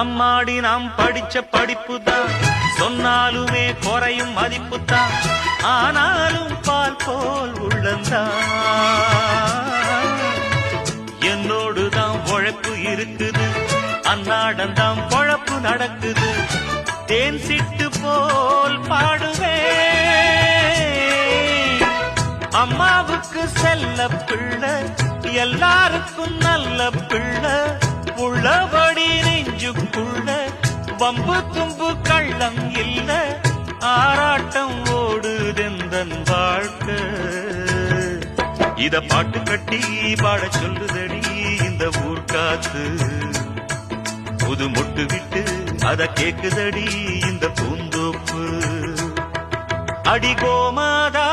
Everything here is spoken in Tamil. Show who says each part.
Speaker 1: அம்மாடி நாம் படிச்ச படிப்புதான், சொன்னாலுமே குறையும் மதிப்புத்தான். ஆனாலும் பால் போல் உள்ளந்தான். என்னோடுதான் உழைப்பு இருக்குது, அன்னாடந்தான் பொழப்பு நடக்குது. தேன் சிட்டு போல் பாடுவேன். அம்மாவுக்கு செல்ல பிள்ளை, எல்லாருக்கும் நல்ல பிள்ளை. உள்ளபடி நெஞ்சுக்குள்ள வம்பு தும்பு கள்ளம் இல்ல. ஆராட்டம் ஓடுதெந்தன் வாழ்க்கை. இத பாட்டு கட்டி பாட சொல்லுதடி இந்த ஊர்காத்து. புது மொட்டு விட்டு அத கேக்குதடி இந்த பூந்தோப்பு. அடி கோமாதா